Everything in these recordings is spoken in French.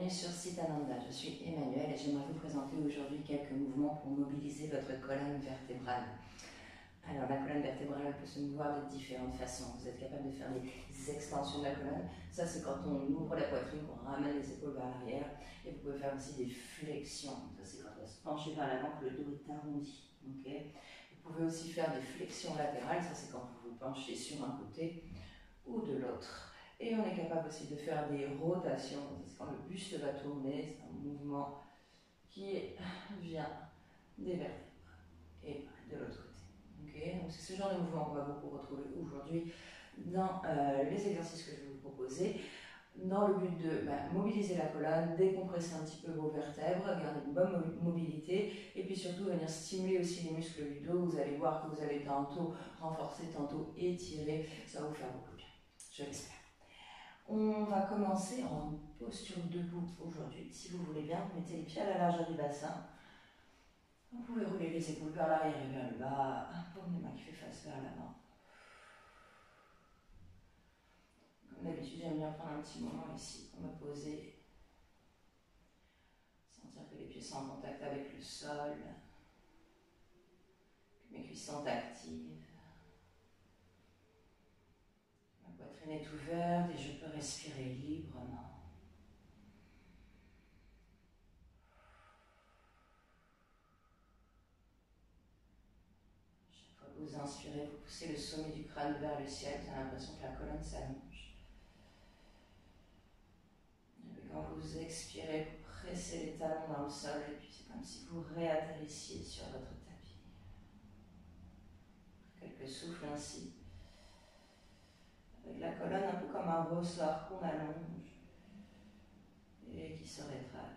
bienvenue sur Siddhananda. Je suis Emmanuelle et j'aimerais vous présenter aujourd'hui quelques mouvements pour mobiliser votre colonne vertébrale. Alors la colonne vertébrale peut se mouvoir de différentes façons. Vous êtes capable de faire des extensions de la colonne. Ça c'est quand on ouvre la poitrine, qu'on ramène les épaules vers l'arrière. Et vous pouvez faire aussi des flexions. Ça c'est quand on va se pencher vers l'avant que le dos est arrondi. Okay. Vous pouvez aussi faire des flexions latérales. Ça c'est quand vous vous penchez sur un côté ou de l'autre. Et on est capable aussi de faire des rotations. C'est quand le buste va tourner, c'est un mouvement qui vient des vertèbres et de l'autre côté. Okay, donc c'est ce genre de mouvement qu'on va beaucoup retrouver aujourd'hui dans les exercices que je vais vous proposer, dans le but de mobiliser la colonne, décompresser un petit peu vos vertèbres, garder une bonne mobilité et puis surtout venir stimuler aussi les muscles du dos. Vous allez voir que vous allez tantôt renforcer, tantôt étirer, ça va vous faire beaucoup de bien, je l'espère. On va commencer en posture debout aujourd'hui. Si vous voulez bien, vous mettez les pieds à la largeur du bassin. Vous pouvez rouler les épaules vers l'arrière et vers le bas. Paume des mains qui fait face vers l'avant. Comme d'habitude, j'aime bien prendre un petit moment ici pour me poser. Sentir que les pieds sont en contact avec le sol. Que mes cuisses sont actives. Ma poitrine est ouverte et je peux respirer librement. Vous inspirez, vous poussez le sommet du crâne vers le ciel, vous avez l'impression que la colonne s'allonge. Et quand vous expirez, vous pressez les talons dans le sol et puis c'est comme si vous réatterrissiez sur votre tapis. Quelques souffles ainsi. Avec la colonne un peu comme un ressort qu'on allonge et qui se rétracte.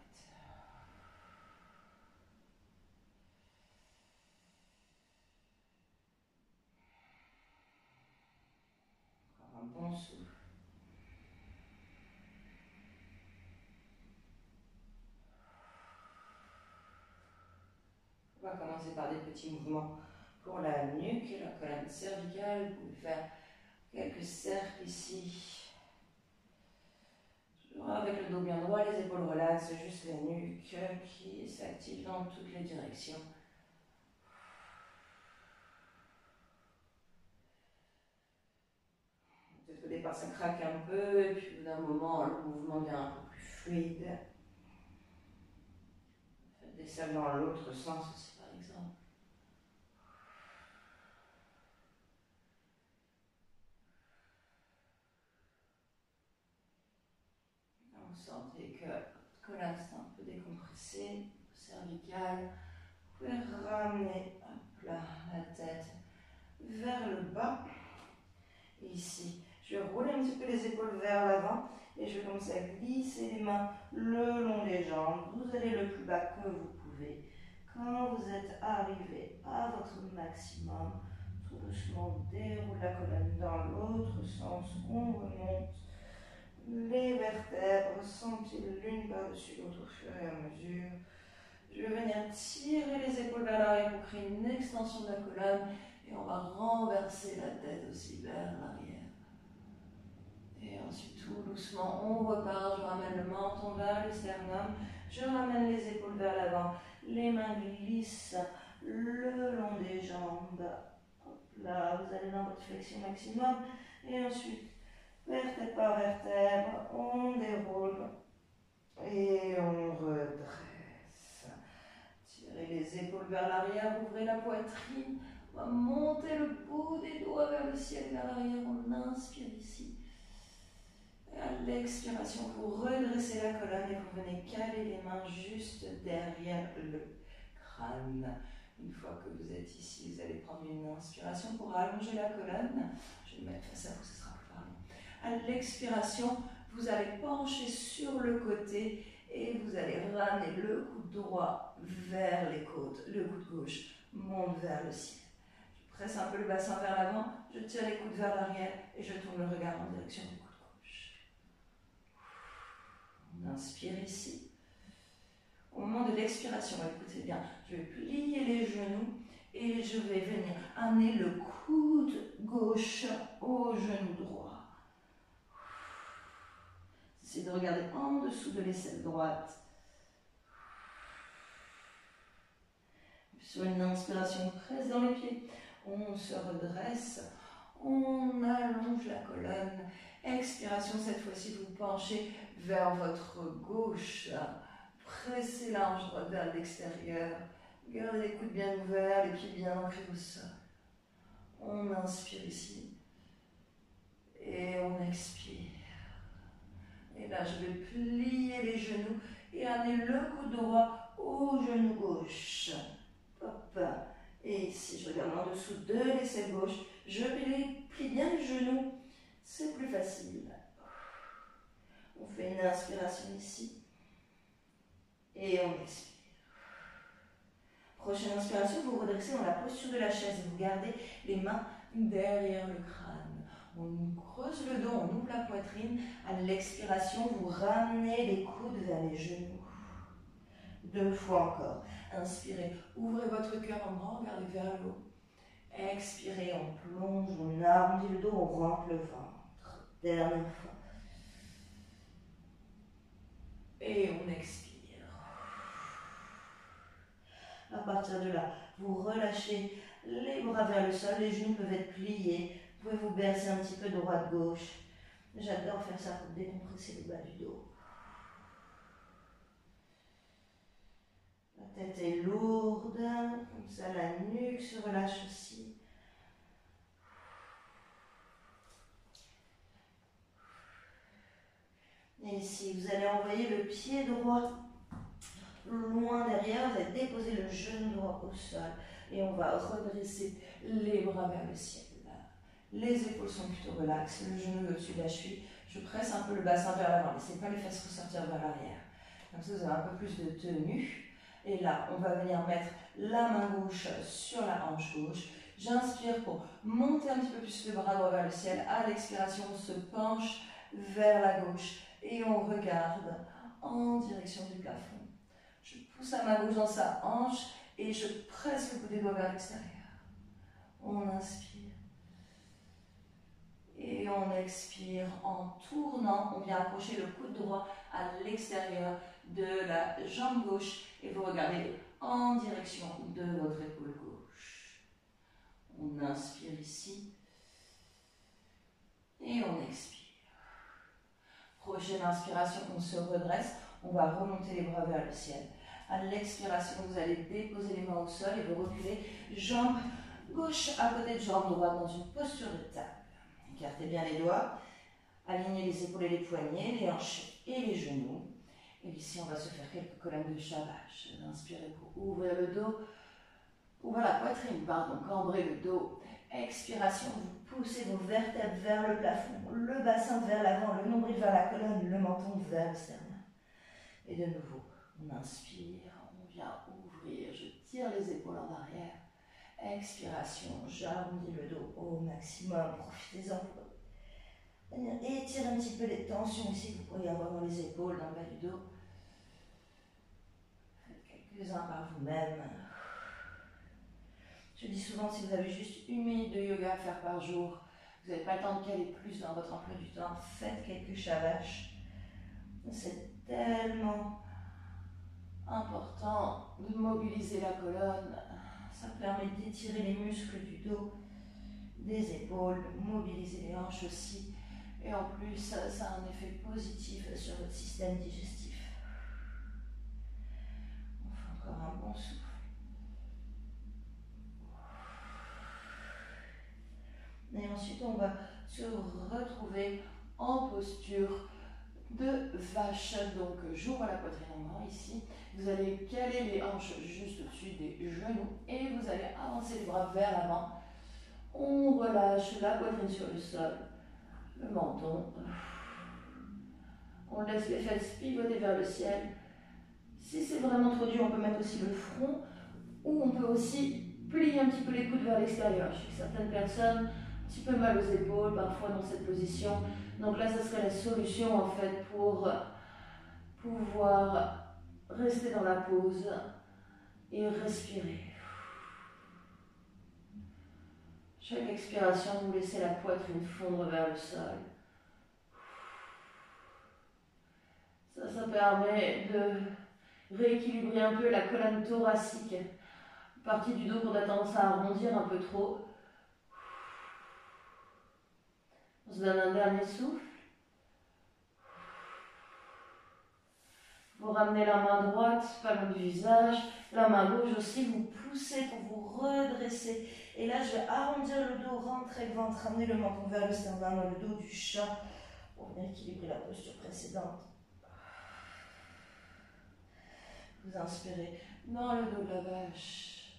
Un bon souffle. On va commencer par des petits mouvements pour la nuque et la colonne cervicale. Vous pouvez faire quelques cercles ici. Toujours avec le dos bien droit, les épaules relaxes, juste la nuque qui s'active dans toutes les directions. Peut-être au départ ça craque un peu et puis au bout d'un moment le mouvement devient un peu plus fluide. Faites des cercles dans l'autre sens aussi par exemple. Vous sentez que votre colonne est un peu décompressée, cervicale. Vous pouvez ramener là, la tête vers le bas. Ici, je vais rouler un petit peu les épaules vers l'avant et je vais commencer à glisser les mains le long des jambes. Vous allez le plus bas que vous pouvez. Quand vous êtes arrivé à votre maximum, tout doucement déroule la colonne dans l'autre sens. On remonte les vertèbres, sentent-ils l'une par-dessus l'autre au fur et à mesure. Je vais venir tirer les épaules vers l'arrière pour créer une extension de la colonne. Et on va renverser la tête aussi vers l'arrière. Et ensuite, tout doucement, on repart. Je ramène le menton vers le sternum. Je ramène les épaules vers l'avant. Les mains glissent le long des jambes. Hop là, vous allez dans votre flexion maximum. Et ensuite, vertèbre par vertèbre, on déroule. Et on redresse. Tirez les épaules vers l'arrière, ouvrez la poitrine. On va monter le bout des doigts vers le ciel, vers l'arrière. On inspire ici. Et à l'expiration, vous redressez la colonne et vous venez caler les mains juste derrière le crâne. Une fois que vous êtes ici, vous allez prendre une inspiration pour allonger la colonne. Je vais me mettre face à vous, ce sera plus parlant. À l'expiration, vous allez pencher sur le côté et vous allez ramener le coude droit vers les côtes. Le coude gauche monte vers le ciel. Presse un peu le bassin vers l'avant, je tire les coudes vers l'arrière et je tourne le regard en direction du coude gauche. On inspire ici. Au moment de l'expiration, écoutez bien, je vais plier les genoux et je vais venir amener le coude gauche au genou droit. Essayez de regarder en dessous de l'aisselle droite. Sur une inspiration, presse dans les pieds. On se redresse. On allonge la colonne. Expiration, cette fois-ci, vous penchez vers votre gauche. Pressez la hanche droite vers l'extérieur. Gardez les coudes bien ouverts, les pieds bien ancrés au sol. On inspire ici. Et on expire. Et là, je vais plier les genoux et amener le coude droit au genou gauche. Hop. Et ici, je regarde en dessous de l'aisselle gauche. Je plie bien les genoux. C'est plus facile. On fait une inspiration ici. Et on expire. Prochaine inspiration, vous redressez dans la posture de la chaise et vous gardez les mains derrière le crâne. On creuse le dos, on ouvre la poitrine. À l'expiration, vous ramenez les coudes vers les genoux. 2 fois encore. Inspirez, ouvrez votre cœur en grand, regardez vers le haut. Expirez, on plonge, on arrondit le dos, on rentre le ventre. Dernière fois. Et on expire. À partir de là, vous relâchez les bras vers le sol, les genoux peuvent être pliés. Vous pouvez vous bercer un petit peu droite-gauche. J'adore faire ça pour décompresser le bas du dos. La tête est lourde, comme ça la nuque se relâche aussi. Et ici, vous allez envoyer le pied droit loin derrière, vous allez déposer le genou droit au sol et on va redresser les bras vers le ciel. Les épaules sont plutôt relaxes, le genou au-dessus de la cheville. Je presse un peu le bassin vers l'avant, laissez pas les fesses ressortir vers l'arrière. Comme ça, vous avez un peu plus de tenue. Et là, on va venir mettre la main gauche sur la hanche gauche. J'inspire pour monter un petit peu plus le bras droit vers le ciel. À l'expiration, on se penche vers la gauche et on regarde en direction du plafond. Je pousse la main gauche dans sa hanche et je presse le bout des doigts vers l'extérieur. On inspire. Et on expire en tournant. On vient accrocher le coude droit à l'extérieur de la jambe gauche et vous regardez en direction de votre épaule gauche. On inspire ici et on expire. Prochaine inspiration, on se redresse. On va remonter les bras vers le ciel. À l'expiration, vous allez déposer les mains au sol et vous reculez jambe gauche à côté de jambe droite dans une posture de table. Écartez bien les doigts, alignez les épaules et les poignets, les hanches et les genoux. Et ici, on va se faire quelques colonnes de Shavash. Inspirez pour ouvrir le dos, ouvrir la poitrine, pardon, cambrer le dos. Expiration, vous poussez vos vertèbres vers le plafond, le bassin vers l'avant, le nombril vers la colonne, le menton vers le sternum. Et de nouveau, on inspire, on vient ouvrir, je tire les épaules en arrière. Expiration, j'arrondis le dos au maximum, profitez-en pour étirez un petit peu les tensions ici que vous pourriez avoir dans les épaules, dans le bas du dos. Faites quelques-uns par vous-même. Je dis souvent, si vous avez juste 1 minute de yoga à faire par jour, vous n'avez pas le temps de caler plus dans votre emploi du temps, faites quelques Shavash. C'est tellement important de mobiliser la colonne. Ça permet d'étirer les muscles du dos, des épaules, mobiliser les hanches aussi. Et en plus, ça a un effet positif sur votre système digestif. On fait encore un bon souffle. Et ensuite, on va se retrouver en posture de vache. Donc, j'ouvre la poitrine en grand ici. Vous allez caler les hanches juste au-dessus des genoux et vous allez avancer les bras vers l'avant. On relâche la poitrine sur le sol, le menton. On laisse les fesses pivoter vers le ciel. Si c'est vraiment trop dur, on peut mettre aussi le front ou on peut aussi plier un petit peu les coudes vers l'extérieur. Je sais que certaines personnes un petit peu mal aux épaules, parfois dans cette position. Donc là, ça serait la solution en fait pour pouvoir rester dans la pause et respirer. Chaque expiration, vous laissez la poitrine fondre vers le sol. Ça permet de rééquilibrer un peu la colonne thoracique, partie du dos qu'on a tendance à arrondir un peu trop. On se donne un dernier souffle. Vous ramenez la main droite, pas loin du visage, la main gauche aussi, vous poussez pour vous redresser. Et là, je vais arrondir le dos, rentrer le ventre, ramener le menton vers le sternum, dans le dos du chat, pour venir équilibrer la posture précédente. Vous inspirez dans le dos de la vache.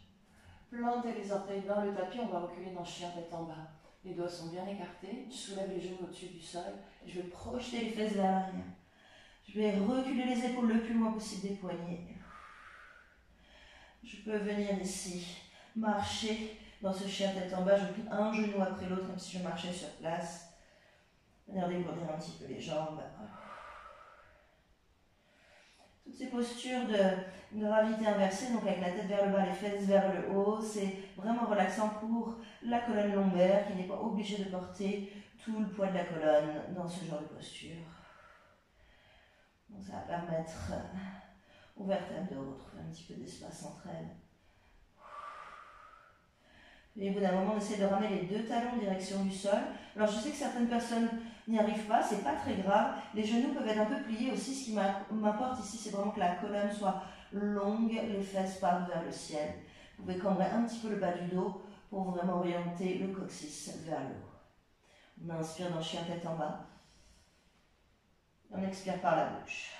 Plantez les orteils dans le tapis, on va reculer dans chien tête en bas. Les doigts sont bien écartés, je soulève les genoux au-dessus du sol, et je vais projeter les fesses vers l'arrière. Je vais reculer les épaules le plus loin possible des poignets. Je peux venir ici, marcher dans ce chien tête en bas. Je plie un genou après l'autre, comme si je marchais sur place. Venir dégourdir un petit peu les jambes. Toutes ces postures de gravité inversée, donc avec la tête vers le bas, les fesses vers le haut, c'est vraiment relaxant pour la colonne lombaire qui n'est pas obligée de porter tout le poids de la colonne dans ce genre de posture. Donc ça va permettre aux vertèbres de retrouver un petit peu d'espace entre elles. Et au bout d'un moment, on essaie de ramener les deux talons en direction du sol. Alors je sais que certaines personnes n'y arrivent pas, c'est pas très grave. Les genoux peuvent être un peu pliés aussi. Ce qui m'importe ici, c'est vraiment que la colonne soit longue, les fesses partent vers le ciel. Vous pouvez cambrer un petit peu le bas du dos pour vraiment orienter le coccyx vers le haut. On inspire dans chien tête en bas. On expire par la bouche.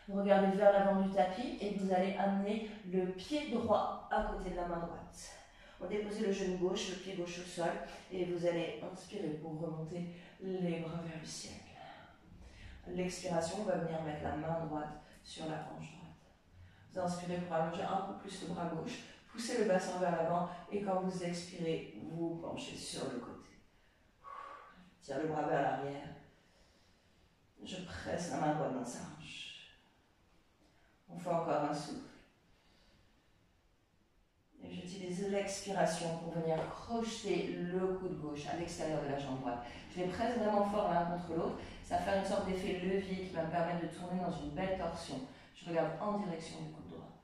Vous regardez vers l'avant du tapis et vous allez amener le pied droit à côté de la main droite. On dépose le genou gauche, le pied gauche au sol et vous allez inspirer pour remonter les bras vers le ciel. À l'expiration, on va venir mettre la main droite sur la hanche droite. Vous inspirez pour allonger un peu plus le bras gauche, poussez le bassin vers l'avant et quand vous expirez, vous penchez sur le côté. Je tire le bras vers l'arrière. Je presse la main droite dans sa hanche. On fait encore un souffle. Et j'utilise l'expiration pour venir crocheter le coude gauche à l'extérieur de la jambe droite. Je les presse vraiment fort l'un contre l'autre. Ça va faire une sorte d'effet levier qui va me permettre de tourner dans une belle torsion. Je regarde en direction du coude droit.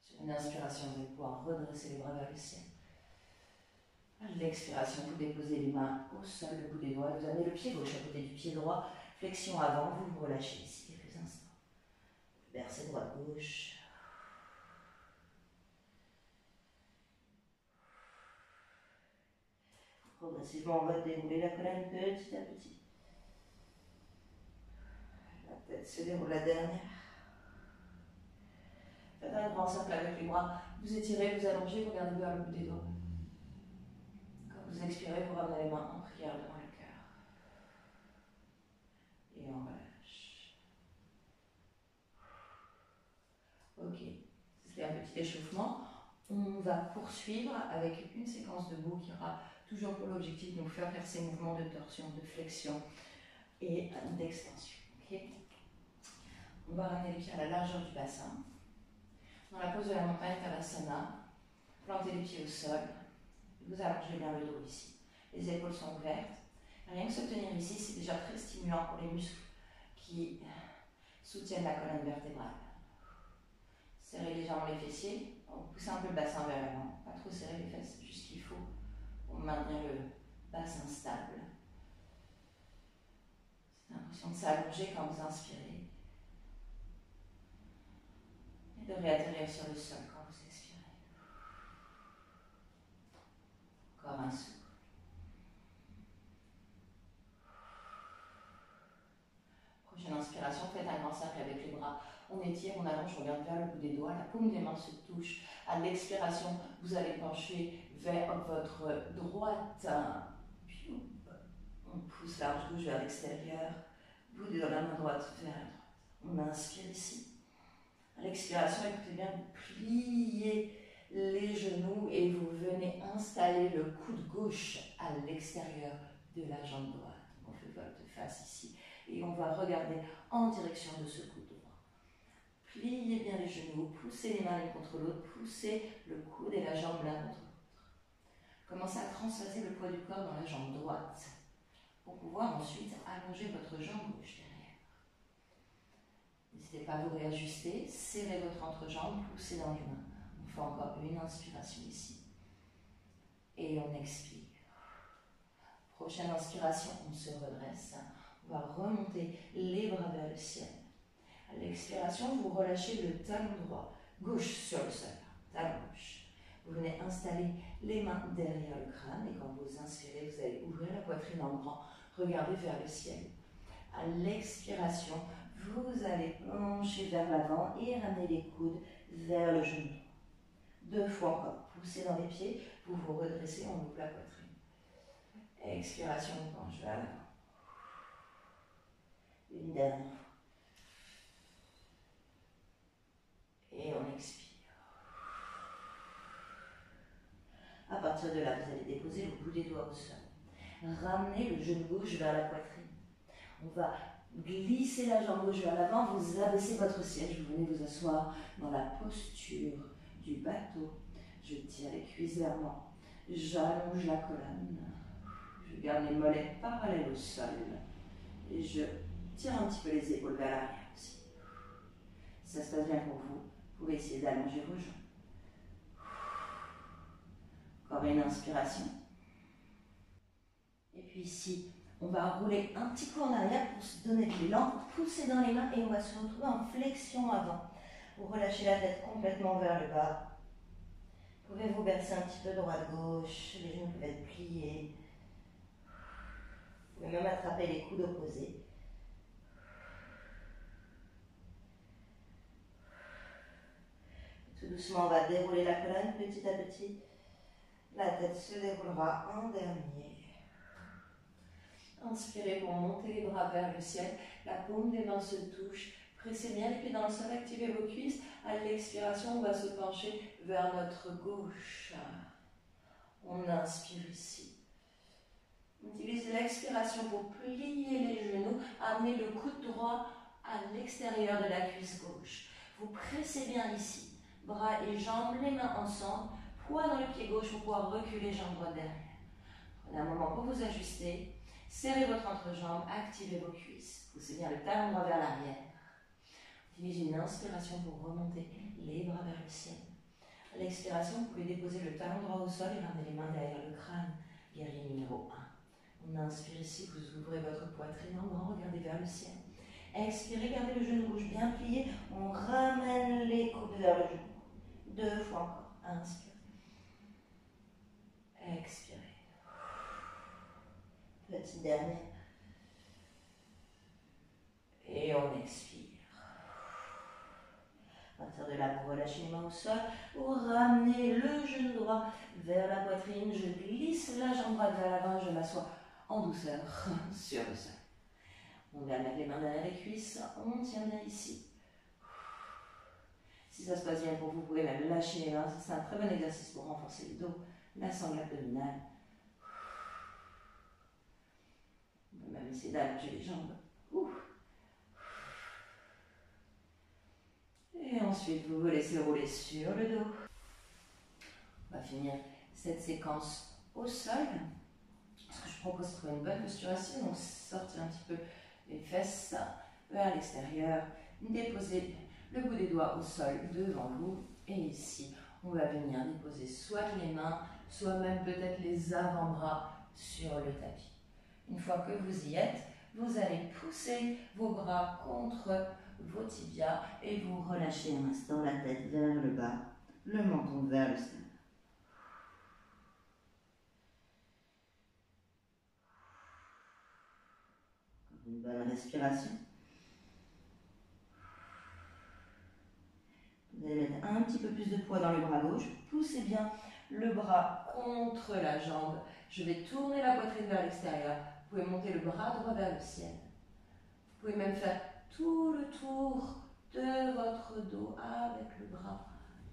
Sur une inspiration, vous allez pouvoir redresser les bras vers le ciel. À l'expiration, vous déposez les mains au sol, le bout des doigts, vous amenez le pied gauche à côté du pied droit, flexion avant, vous vous relâchez ici quelques instants. Versez droite gauche. Progressivement, on va dérouler la colonne petit à petit. La tête se déroule la dernière. Faites un grand cercle avec les bras, vous étirez, vous allongez, vous regardez vers le bout des doigts. Vous expirez pour ramener les mains en prière devant le cœur. Et on relâche. Ok, c'était un petit échauffement. On va poursuivre avec une séquence debout qui aura toujours pour l'objectif de nous faire ces mouvements de torsion, de flexion et d'extension. Okay. On va ramener les pieds à la largeur du bassin. Dans la pose de la montagne Tadasana, plantez les pieds au sol. Vous allongez bien le dos ici. Les épaules sont ouvertes. Rien que se tenir ici, c'est déjà très stimulant pour les muscles qui soutiennent la colonne vertébrale. Serrez légèrement les fessiers. Poussez un peu le bassin vers l'avant. Pas trop serrer les fesses, juste ce qu'il faut pour maintenir le bassin stable. C'est l'impression de s'allonger quand vous inspirez. Et de réatterrir sur le sol quand vous expirez. Encore un souffle. Prochaine inspiration, faites un grand cercle avec les bras. On étire, on allonge, on regarde vers le bout des doigts, la paume des mains se touche. À l'expiration, vous allez pencher vers votre droite. On pousse l'arche gauche vers l'extérieur, bout de la main droite vers la droite. On inspire ici. À l'expiration, écoutez bien, vous pliez les genoux et vous venez installer le coude gauche à l'extérieur de la jambe droite. On fait volte-face ici et on va regarder en direction de ce coude droit. Pliez bien les genoux, poussez les mains l'une contre l'autre, poussez le coude et la jambe l'un contre l'autre. Commencez à transvaser le poids du corps dans la jambe droite pour pouvoir ensuite allonger votre jambe gauche derrière. N'hésitez pas à vous réajuster, serrez votre entrejambe, poussez dans les mains. On fait encore une inspiration ici. Et on expire. Prochaine inspiration, on se redresse. On va remonter les bras vers le ciel. À l'expiration, vous relâchez le talon droit, gauche sur le sol, talon gauche. Vous venez installer les mains derrière le crâne et quand vous inspirez, vous allez ouvrir la poitrine en grand, regardez vers le ciel. À l'expiration, vous allez pencher vers l'avant et ramener les coudes vers le genou. 2 fois encore, poussez dans les pieds, vous vous redressez, on ouvre la poitrine. Expiration, on penche vers l'avant. Une dernière fois. Et on expire. À partir de là, vous allez déposer le bout des doigts au sol. Ramenez le genou gauche vers la poitrine. On va glisser la jambe gauche vers l'avant, vous abaissez votre siège, vous venez vous asseoir dans la posture du bateau. Je tire les cuisses vers moi, j'allonge la colonne, je garde les mollets parallèles au sol et je tire un petit peu les épaules vers l'arrière aussi. Si ça se passe bien pour vous, vous pouvez essayer d'allonger vos jambes. Encore une inspiration. Et puis ici, on va rouler un petit coup en arrière pour se donner de l'élan, pousser dans les mains et on va se retrouver en flexion avant. Vous relâchez la tête complètement vers le bas. Vous pouvez vous bercer un petit peu droite-gauche, les genoux peuvent être pliés. Vous pouvez même attraper les coudes opposés. Tout doucement, on va dérouler la colonne petit à petit. La tête se déroulera en dernier. Inspirez pour monter les bras vers le ciel. La paume des mains se touche. Pressez bien les pieds dans le sol, activez vos cuisses. À l'expiration, on va se pencher vers notre gauche. On inspire ici. On utilise l'expiration pour plier les genoux. Amenez le coude droit à l'extérieur de la cuisse gauche. Vous pressez bien ici. Bras et jambes, les mains ensemble. Poids dans le pied gauche pour pouvoir reculer jambe droite derrière. Prenez un moment pour vous ajuster. Serrez votre entrejambe, activez vos cuisses. Poussez bien le talon droit vers l'arrière. Utilisez une inspiration pour remonter les bras vers le ciel. À l'expiration, vous pouvez déposer le talon droit au sol et ramener les mains derrière le crâne. Guerrier numéro 1. On inspire ici, vous ouvrez votre poitrine en grand, regardez vers le ciel. Expirez, gardez le genou gauche bien plié. On ramène les coudes vers le genou. 2 fois encore. Inspirez. Expirez. Petite dernière. Et on expire. À partir de là, vous relâchez les mains au sol. Vous ramenez le genou droit vers la poitrine. Je glisse la jambe droite vers l'avant. Je m'assois en douceur sur le sol. On va mettre les mains derrière les cuisses. On tient bien ici. Si ça se passe bien pour vous, vous pouvez même lâcher les mains. C'est un très bon exercice pour renforcer le dos, la sangle abdominale. On va même essayer d'allonger les jambes. Et ensuite, vous vous laissez rouler sur le dos. On va finir cette séquence au sol. Ce que je propose, c'est de trouver une bonne posture assise. Donc, sortir un petit peu les fesses vers l'extérieur. Déposer le bout des doigts au sol devant vous. Et ici, on va venir déposer soit les mains, soit même peut-être les avant-bras sur le tapis. Une fois que vous y êtes, vous allez pousser vos bras contre vos tibias et vous relâchez un instant la tête vers le bas, le menton vers le sol. Une bonne respiration. Vous allez mettre un petit peu plus de poids dans le bras gauche. Poussez bien le bras contre la jambe. Je vais tourner la poitrine vers l'extérieur. Vous pouvez monter le bras droit vers le ciel. Vous pouvez même faire tout le tour de votre dos avec le bras.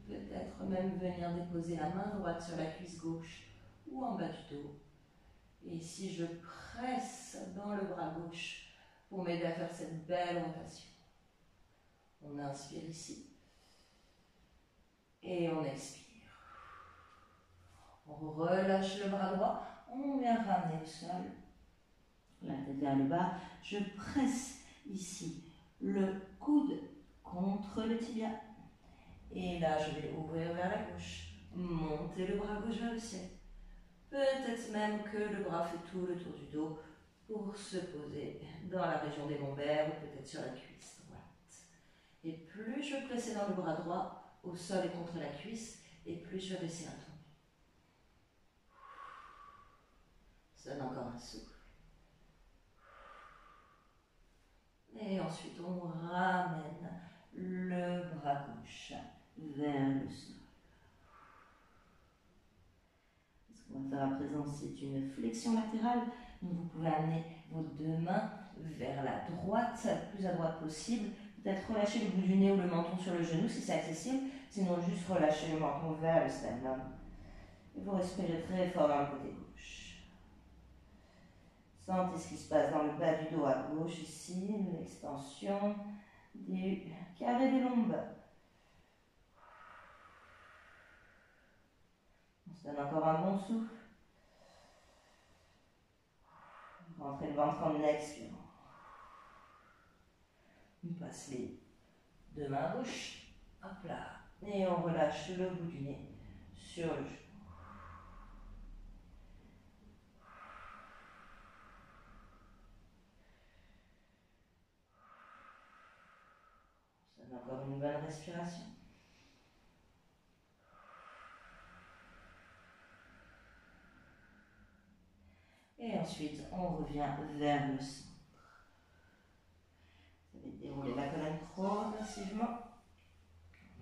Peut-être même venir déposer la main droite sur la cuisse gauche ou en bas du dos. Et ici, je presse dans le bras gauche pour m'aider à faire cette belle rotation. On inspire ici. Et on expire. On relâche le bras droit, on vient ramener au sol, la tête vers le bas. Je presse ici le coude contre le tibia. Et là, je vais ouvrir vers la gauche, monter le bras gauche vers le ciel. Peut-être même que le bras fait tout le tour du dos pour se poser dans la région des lombaires ou peut-être sur la cuisse droite. Et plus je vais presser dans le bras droit au sol et contre la cuisse, et plus je vais baisser un tomber. Donne encore un souffle. Et ensuite, on ramène le bras gauche vers le sol. Ce qu'on va faire à présent, c'est une flexion latérale. Donc vous pouvez amener vos deux mains vers la droite, le plus à droite possible. Peut-être relâcher le bout du nez ou le menton sur le genou si c'est accessible. Sinon, juste relâcher le menton vers le sternum. Et vous respirez très fort dans le côté gauche. Sentez ce qui se passe dans le bas du dos à gauche ici, l'extension du carré des lombaires. On se donne encore un bon souffle. Rentrez le ventre en expirant. On passe les deux mains à gauche. Hop là. Et on relâche le bout du nez sur le genou. On donne encore une bonne respiration. Et ensuite, on revient vers le centre. Vous allez dérouler la colonne progressivement.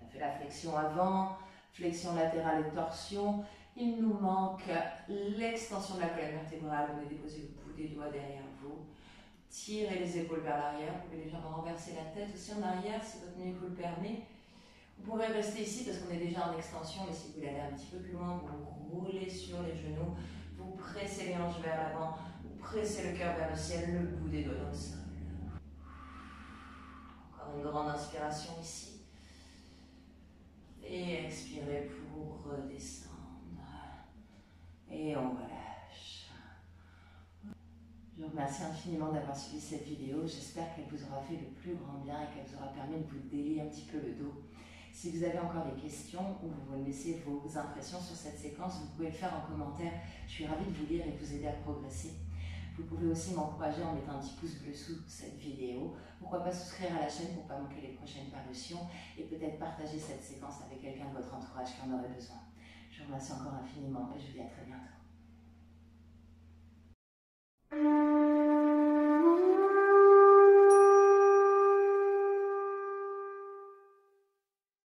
On a fait la flexion avant, flexion latérale et torsion. Il nous manque l'extension de la colonne vertébrale. Vous allez déposer le bout des doigts derrière vous. Tirez les épaules vers l'arrière. Vous pouvez légèrement renverser la tête aussi en arrière si votre nez vous le permet. Vous pouvez rester ici parce qu'on est déjà en extension, mais si vous voulez aller un petit peu plus loin, vous roulez sur les genoux. Vous pressez les hanches vers l'avant, vous pressez le cœur vers le ciel, le bout des doigts dans le sol. Encore une grande inspiration ici. Et expirez pour redescendre. Et on relâche. Je vous remercie infiniment d'avoir suivi cette vidéo. J'espère qu'elle vous aura fait le plus grand bien et qu'elle vous aura permis de vous délier un petit peu le dos. Si vous avez encore des questions ou vous voulez laisser vos impressions sur cette séquence, vous pouvez le faire en commentaire. Je suis ravie de vous lire et de vous aider à progresser. Vous pouvez aussi m'encourager en mettant un petit pouce bleu sous cette vidéo. Pourquoi pas souscrire à la chaîne pour ne pas manquer les prochaines parutions et peut-être partager cette séquence avec quelqu'un de votre entourage qui en aurait besoin. Je vous remercie encore infiniment et je vous dis à très bientôt.